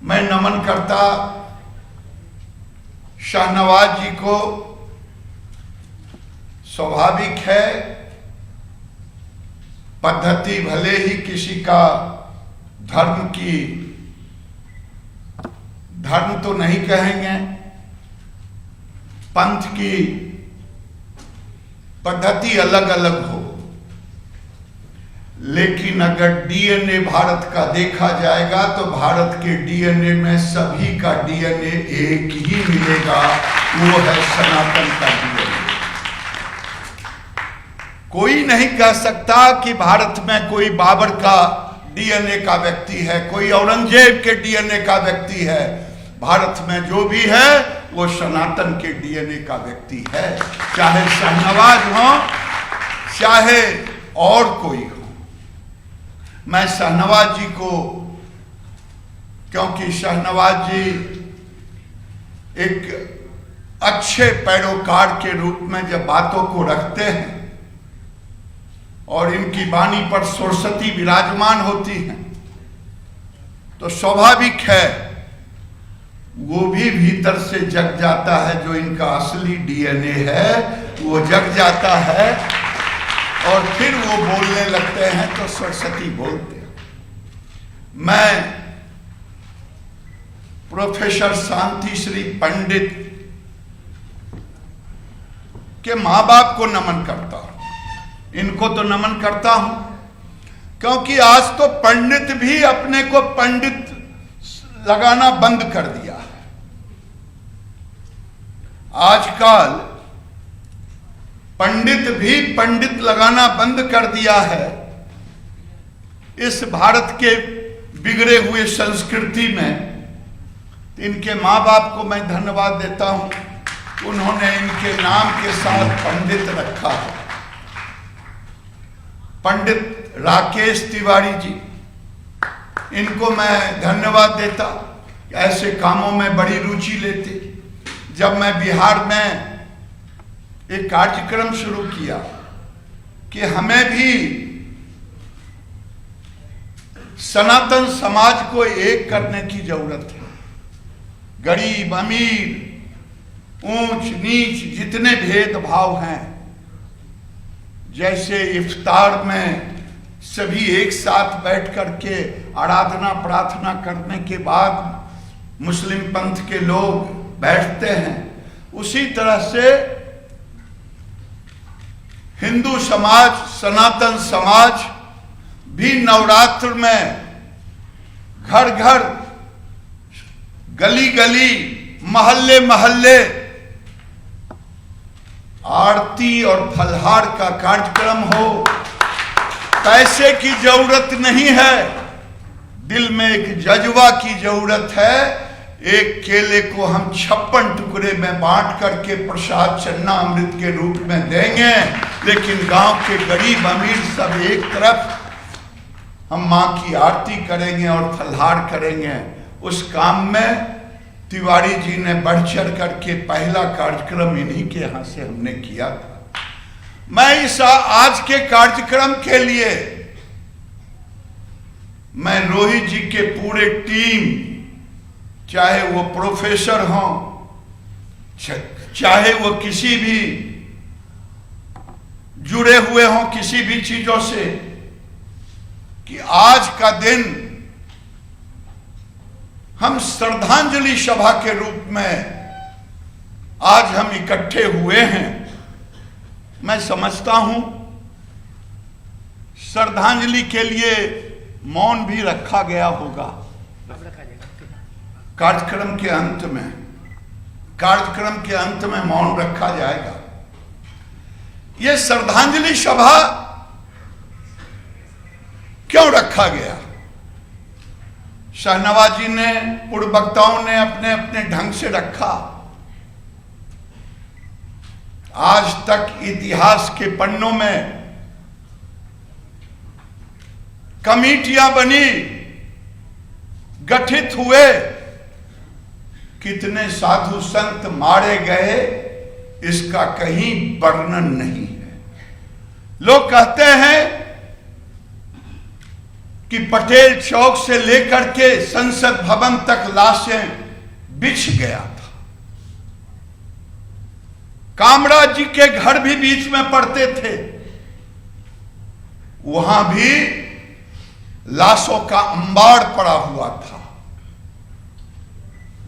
मैं नमन करता शाहनवाज जी को। स्वाभाविक है, पद्धति भले ही किसी का धर्म तो नहीं कहेंगे, पंथ की पद्धति अलग अलग हो, लेकिन अगर डीएनए भारत का देखा जाएगा तो भारत के डीएनए में सभी का डीएनए एक ही मिलेगा, वो है सनातन का डीएनए। कोई नहीं कह सकता कि भारत में कोई बाबर का डीएनए का व्यक्ति है, कोई औरंगजेब के डीएनए का व्यक्ति है। भारत में जो भी है वो सनातन के डीएनए का व्यक्ति है, चाहे शाहनवाज हो चाहे और कोई हो। मैं शाहनवाज जी को, क्योंकि शाहनवाज जी एक अच्छे पैरोकार के रूप में जब बातों को रखते हैं और इनकी वाणी पर सरस्वती विराजमान होती हैं, तो स्वाभाविक है वो भी भीतर से जग जाता है। जो इनका असली डीएनए है वो जग जाता है और फिर वो बोलने लगते हैं तो सरस्वती बोलते हैं। मैं प्रोफेसर शांति श्री पंडित के मां बाप को नमन करता हूं। इनको तो नमन करता हूं क्योंकि आज तो पंडित भी अपने को पंडित लगाना बंद कर दिया है। आजकल पंडित भी पंडित लगाना बंद कर दिया है। इस भारत के बिगड़े हुए संस्कृति में इनके मां बाप को मैं धन्यवाद देता हूं, उन्होंने इनके नाम के साथ पंडित रखा है। पंडित राकेश तिवारी जी, इनको मैं धन्यवाद देता, ऐसे कामों में बड़ी रुचि लेते। जब मैं बिहार में एक कार्यक्रम शुरू किया कि हमें भी सनातन समाज को एक करने की जरूरत है, गरीब अमीर ऊंच नीच जितने भेदभाव हैं, जैसे इफ्तार में सभी एक साथ बैठ करके आराधना प्रार्थना करने के बाद मुस्लिम पंथ के लोग बैठते हैं, उसी तरह से हिंदू समाज सनातन समाज भी नवरात्र में घर घर गली गली मोहल्ले मोहल्ले आरती और फलहार का कार्यक्रम हो। पैसे की जरूरत नहीं है, दिल में एक जज्बा की जरूरत है। एक केले को हम 56 टुकड़े में बांट करके प्रसाद चन्ना अमृत के रूप में देंगे, लेकिन गांव के गरीब अमीर सब एक तरफ हम मां की आरती करेंगे और फलहार करेंगे। उस काम में तिवारी जी ने बढ़ चढ़ करके पहला कार्यक्रम इन्हीं के यहां से हमने किया था। मैं इस आज के कार्यक्रम के लिए मैं रोहित जी के पूरे टीम, चाहे वो प्रोफेसर हों चाहे वो किसी भी जुड़े हुए हों किसी भी चीजों से, कि आज का दिन हम श्रद्धांजलि सभा के रूप में आज हम इकट्ठे हुए हैं। मैं समझता हूं श्रद्धांजलि के लिए मौन भी रखा गया होगा कार्यक्रम के अंत में मौन रखा जाएगा। यह श्रद्धांजलि सभा क्यों रखा गया? शाहनवाज जी ने, पूर्व वक्ताओं ने अपने अपने ढंग से रखा। आज तक इतिहास के पन्नों में कमेटियां बनी, गठित हुए, कितने साधु संत मारे गए, इसका कहीं वर्णन नहीं है। लोग कहते हैं कि पटेल चौक से लेकर के संसद भवन तक लाशें बिछ गया था। कामराज जी के घर भी बीच में पड़ते थे, वहां भी लाशों का अंबार पड़ा हुआ था।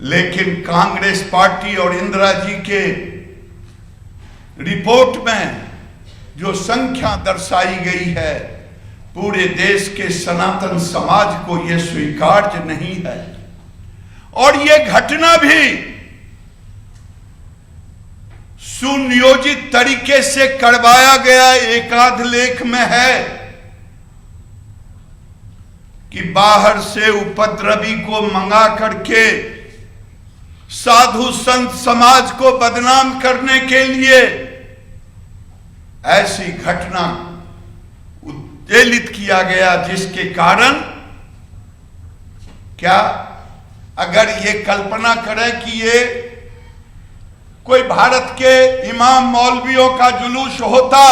लेकिन कांग्रेस पार्टी और इंदिरा जी के रिपोर्ट में जो संख्या दर्शाई गई है, पूरे देश के सनातन समाज को यह स्वीकार्य नहीं है। और यह घटना भी सुनियोजित तरीके से करवाया गया एकाध लेख में है कि बाहर से उपद्रवी को मंगा करके साधु संत समाज को बदनाम करने के लिए ऐसी घटना उत्तेजित किया गया, जिसके कारण क्या अगर ये कल्पना करें कि ये कोई भारत के इमाम मौलवियों का जुलूस होता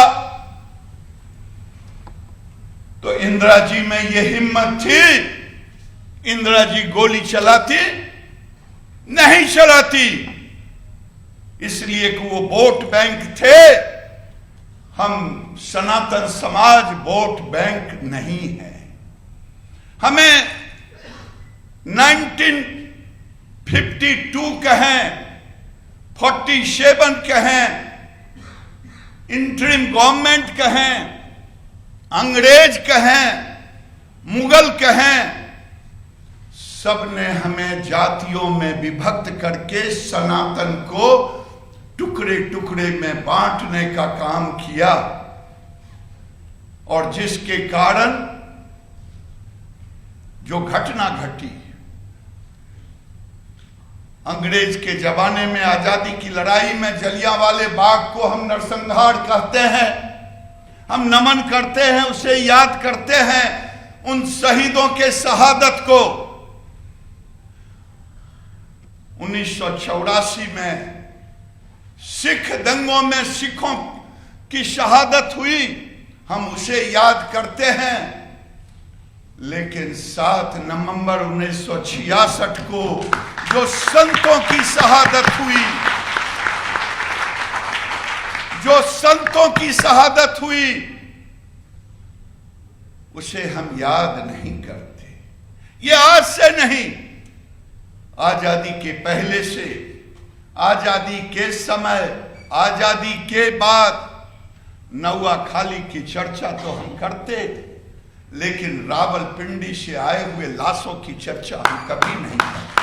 तो इंदिरा जी में ये हिम्मत थी, इंदिरा जी गोली चलाती? नहीं चलाती, इसलिए कि वो वोट बैंक थे। हम सनातन समाज वोट बैंक नहीं है। हमें 1952 कहें, 47 कहें, इंटरिम गवर्नमेंट कहें, अंग्रेज कहें, मुगल कहें, सबने हमें जातियों में विभक्त करके सनातन को टुकड़े टुकड़े में बांटने का काम किया, और जिसके कारण जो घटना घटी, अंग्रेज के जमाने में आजादी की लड़ाई में जलियांवाले बाग को हम नरसंहार कहते हैं, हम नमन करते हैं, उसे याद करते हैं, उन शहीदों के शहादत को। 1984 में सिख दंगों में सिखों की शहादत हुई, हम उसे याद करते हैं। लेकिन 7 नवंबर 1966 को जो संतों की शहादत हुई, जो संतों की शहादत हुई, उसे हम याद नहीं करते। ये आज से नहीं, आजादी के पहले से, आजादी के समय, आजादी के बाद नौआखाली की चर्चा तो हम करते, लेकिन रावलपिंडी से आए हुए लाशों की चर्चा हम कभी नहीं करते।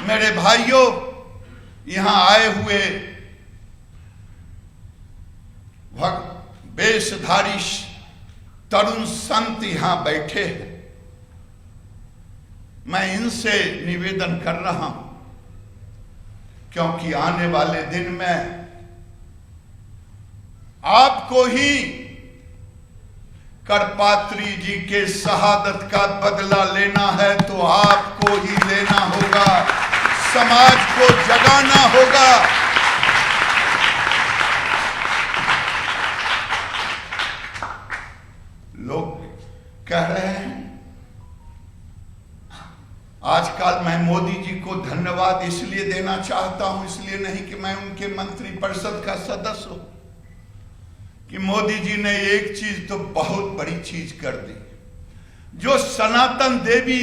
मेरे भाइयों, यहां आए हुए वेशधारी तरुण संत यहां बैठे हैं। मैं इनसे निवेदन कर रहा हूं, क्योंकि आने वाले दिन में आपको ही करपात्री जी के शहादत का बदला लेना है, तो आपको ही लेना होगा, समाज को जगाना होगा। लोग कह रहे हैं, आजकल मैं मोदी जी को धन्यवाद इसलिए देना चाहता हूं, इसलिए नहीं कि मैं उनके मंत्री परिषद का सदस्य हूं, कि मोदी जी ने एक चीज तो बहुत बड़ी चीज कर दी। जो सनातन देवी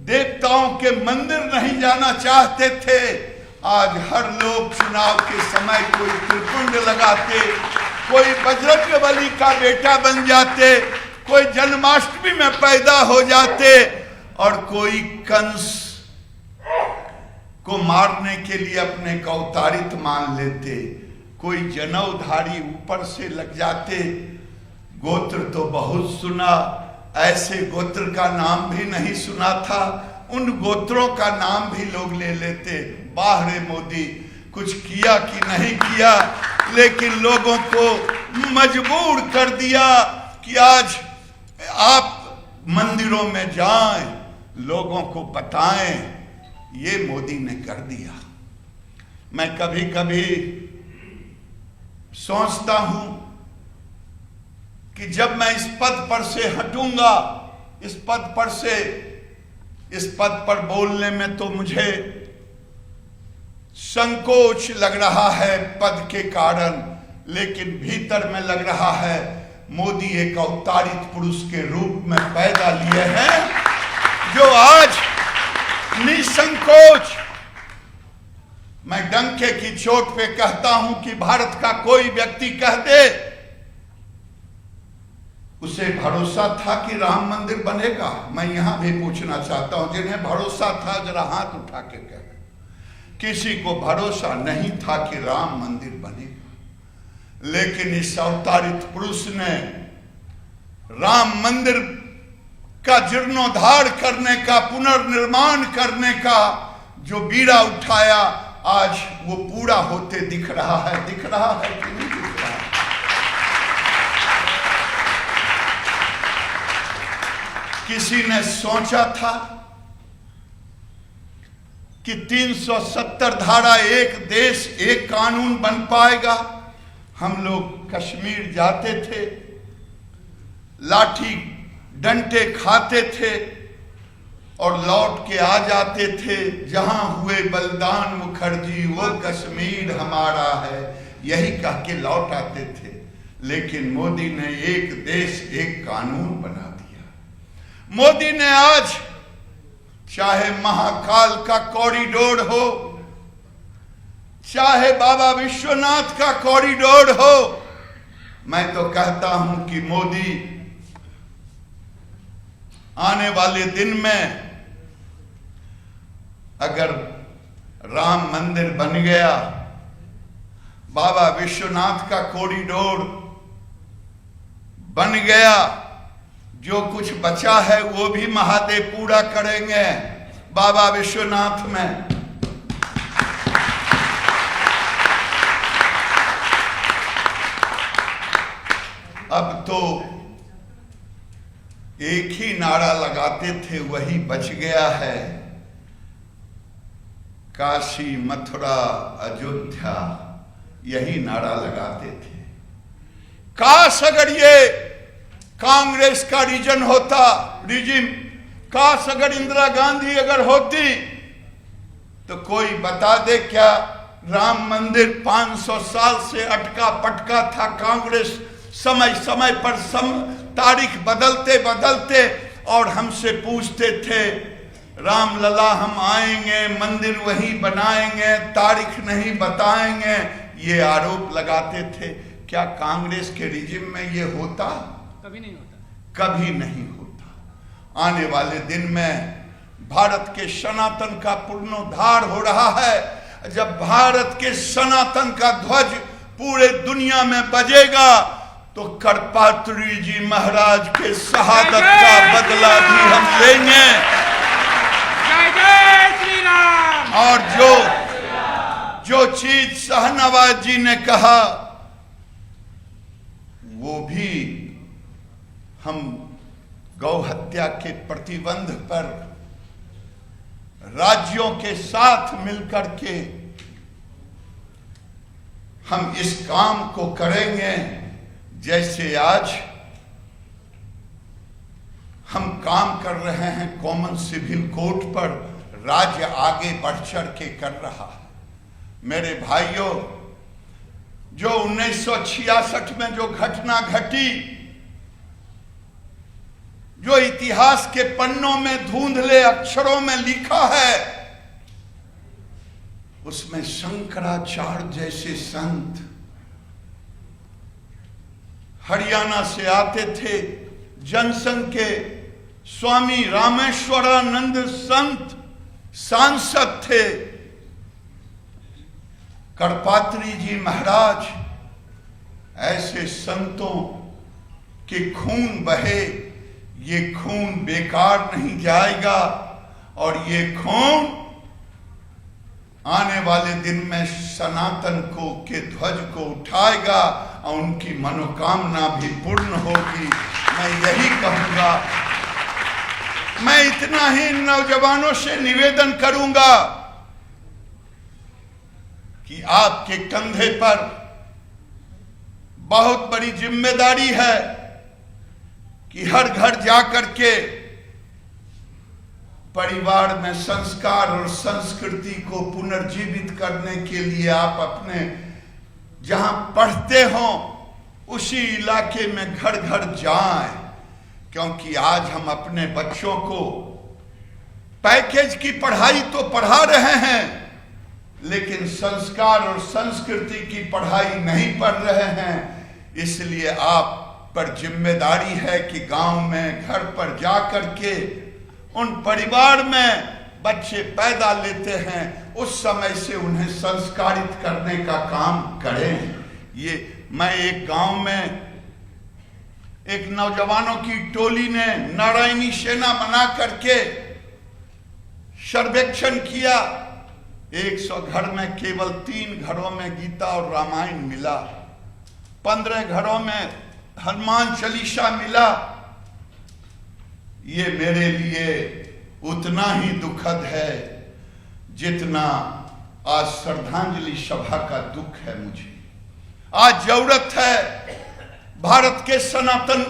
देवताओं के मंदिर नहीं जाना चाहते थे, आज हर लोग चुनाव के समय कोई त्रिपुंड लगाते, कोई बजरंगबली का बेटा बन जाते, कोई जन्माष्टमी में पैदा हो जाते, और कोई कंस को मारने के लिए अपने को अवतारित मान लेते, कोई जनेऊधारी ऊपर से लग जाते। गोत्र तो बहुत सुना, ऐसे गोत्र का नाम भी नहीं सुना था, उन गोत्रों का नाम भी लोग ले लेते। वाह रे मोदी, कुछ किया कि नहीं किया, लेकिन लोगों को मजबूर कर दिया कि आज आप मंदिरों में जाएं, लोगों को बताएं। ये मोदी ने कर दिया। मैं कभी कभी सोचता हूं कि जब मैं इस पद पर से हटूंगा, इस पद पर बोलने में तो मुझे संकोच लग रहा है पद के कारण, लेकिन भीतर में लग रहा है मोदी एक अवतारित पुरुष के रूप में पैदा लिए हैं, जो आज निसंकोच, मैं डंके की चोट पे कहता हूं कि भारत का कोई व्यक्ति कह दे, उसे भरोसा था कि राम मंदिर बनेगा। मैं यहां भी पूछना चाहता हूं, जिन्हें भरोसा था जरा हाथ उठा के कह। किसी को भरोसा नहीं था कि राम मंदिर बनेगा, लेकिन इस अवतारित पुरुष ने राम मंदिर का जीर्णोद्धार करने का, पुनर्निर्माण करने का जो बीड़ा उठाया, आज वो पूरा होते दिख रहा है। दिख रहा है कि नहीं दिख रहा है? किसी ने सोचा था कि 370 धारा, एक देश एक कानून बन पाएगा? हम लोग कश्मीर जाते थे, लाठी डंडे खाते थे और लौट के आ जाते थे, जहां हुए बलिदान मुखर्जी वो कश्मीर हमारा है, यही कह के लौट आते थे। लेकिन मोदी ने एक देश एक कानून बना दिया। मोदी ने आज चाहे महाकाल का कॉरिडोर हो, चाहे बाबा विश्वनाथ का कॉरिडोर हो, मैं तो कहता हूं कि मोदी आने वाले दिन में अगर राम मंदिर बन गया, बाबा विश्वनाथ का कॉरिडोर बन गया, जो कुछ बचा है वो भी महादेव पूरा करेंगे बाबा विश्वनाथ में। अब तो एक ही नारा लगाते थे, वही बच गया है, काशी मथुरा अयोध्या, यही नारा लगाते थे। काश अगर ये कांग्रेस का रीजन होता, रिजिम, काश अगर इंदिरा गांधी अगर होती, तो कोई बता दे क्या राम मंदिर 500 साल से अटका पटका था। कांग्रेस समय समय पर तारीख बदलते बदलते और हमसे पूछते थे, राम लला हम आएंगे, मंदिर वहीं बनाएंगे, तारीख नहीं बताएंगे, ये आरोप लगाते थे। क्या कांग्रेस के रिजिम में ये होता? कभी नहीं होता, कभी नहीं होता। आने वाले दिन में भारत के सनातन का पुनरुद्धार हो रहा है। जब भारत के सनातन का ध्वज पूरे दुनिया में बजेगा, तो करपात्री जी महाराज के शहादत का बदला भी हम लेंगे। जय जय श्री राम। और जो चीज शाहनवाज जी ने कहा, वो भी हम गौ हत्या के प्रतिबंध पर राज्यों के साथ मिलकर के हम इस काम को करेंगे। जैसे आज हम काम कर रहे हैं कॉमन सिविल कोड पर, राज्य आगे बढ़ चढ़ के कर रहा है। मेरे भाइयों, जो 1966 में जो घटना घटी, जो इतिहास के पन्नों में धुंधले अक्षरों में लिखा है, उसमें शंकराचार्य जैसे संत हरियाणा से आते थे, जनसंघ के स्वामी रामेश्वरानंद संत सांसद थे, करपात्री जी महाराज, ऐसे संतों के खून बहे, ये खून बेकार नहीं जाएगा और ये खून आने वाले दिन में सनातन को के ध्वज को उठाएगा और उनकी मनोकामना भी पूर्ण होगी। मैं यही कहूंगा। मैं इतना ही नौजवानों से निवेदन करूंगा कि आपके कंधे पर बहुत बड़ी जिम्मेदारी है। कि हर घर जाकर के परिवार में संस्कार और संस्कृति को पुनर्जीवित करने के लिए आप अपने जहां पढ़ते हो उसी इलाके में घर घर जाएं, क्योंकि आज हम अपने बच्चों को पैकेज की पढ़ाई तो पढ़ा रहे हैं, लेकिन संस्कार और संस्कृति की पढ़ाई नहीं पढ़ रहे हैं। इसलिए आप पर जिम्मेदारी है कि गांव में घर पर जाकर के उन परिवार में बच्चे पैदा लेते हैं उस समय से उन्हें संस्कारित करने का काम करें। ये मैं एक गांव में एक नौजवानों की टोली ने नारायणी सेना बना करके सर्वेक्षण किया। 100 घर में केवल 3 घरों में गीता और रामायण मिला, 15 घरों में हनुमान चालीसा मिला। ये मेरे लिए उतना ही दुखद है जितना आज श्रद्धांजलि सभा का दुख है। मुझे आज जरूरत है भारत के सनातन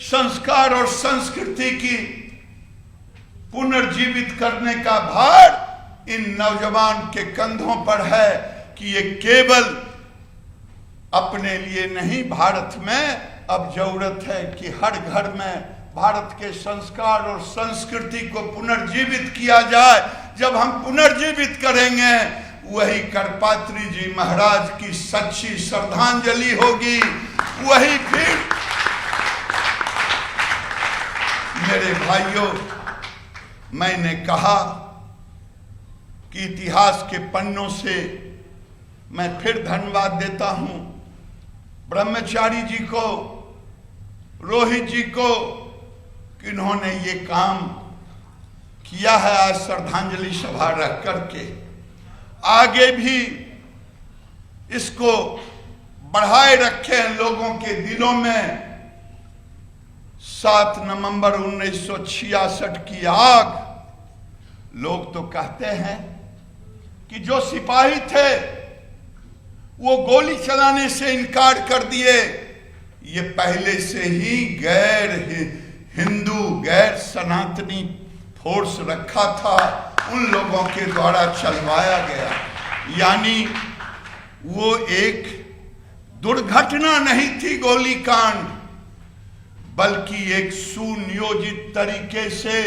संस्कार और संस्कृति की पुनर्जीवित करने का भार इन नौजवान के कंधों पर है कि ये केवल अपने लिए नहीं, भारत में अब जरूरत है कि हर घर में भारत के संस्कार और संस्कृति को पुनर्जीवित किया जाए। जब हम पुनर्जीवित करेंगे वही करपात्री जी महाराज की सच्ची श्रद्धांजलि होगी। वही फिर मेरे भाइयों, मैंने कहा कि इतिहास के पन्नों से मैं फिर धन्यवाद देता हूं ब्रह्मचारी जी को, रोहित जी को, कि इन्होंने ये काम किया है आज श्रद्धांजलि सभा रख करके। आगे भी इसको बढ़ाए रखे लोगों के दिलों में। 7 नवंबर 1966 की आग, लोग तो कहते हैं कि जो सिपाही थे वो गोली चलाने से इनकार कर दिए। ये पहले से ही गैर हिंदू, गैर सनातनी फोर्स रखा था, उन लोगों के द्वारा चलवाया गया। यानी वो एक दुर्घटना नहीं थी गोलीकांड, बल्कि एक सुनियोजित तरीके से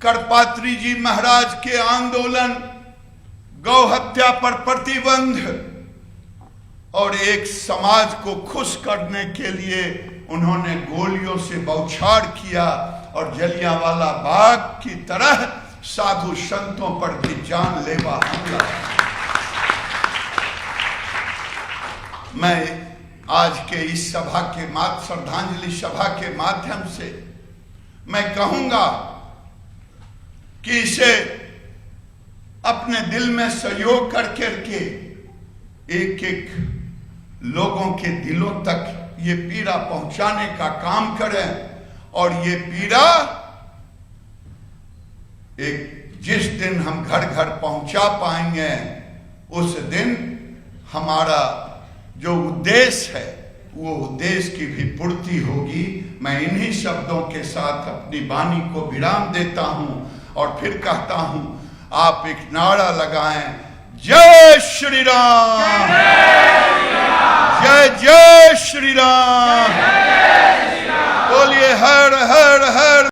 करपात्री जी महाराज के आंदोलन, गौ हत्या पर प्रतिबंध और एक समाज को खुश करने के लिए उन्होंने गोलियों से बौछार किया और जलियांवाला बाग की तरह साधु संतों पर भी जानलेवा हमला। मैं आज के इस सभा के श्रद्धांजलि सभा के माध्यम से मैं कहूंगा कि इसे अपने दिल में सहयोग करके एक एक लोगों के दिलों तक ये पीड़ा पहुंचाने का काम करें। और ये पीड़ा एक जिस दिन हम घर घर पहुंचा पाएंगे उस दिन हमारा जो उद्देश्य है वो उद्देश्य की भी पूर्ति होगी। मैं इन्हीं शब्दों के साथ अपनी वाणी को विराम देता हूं और फिर कहता हूं, आप एक नारा लगाएं, जय श्री राम, जय जय श्री राम, बोलिए हर हर हर।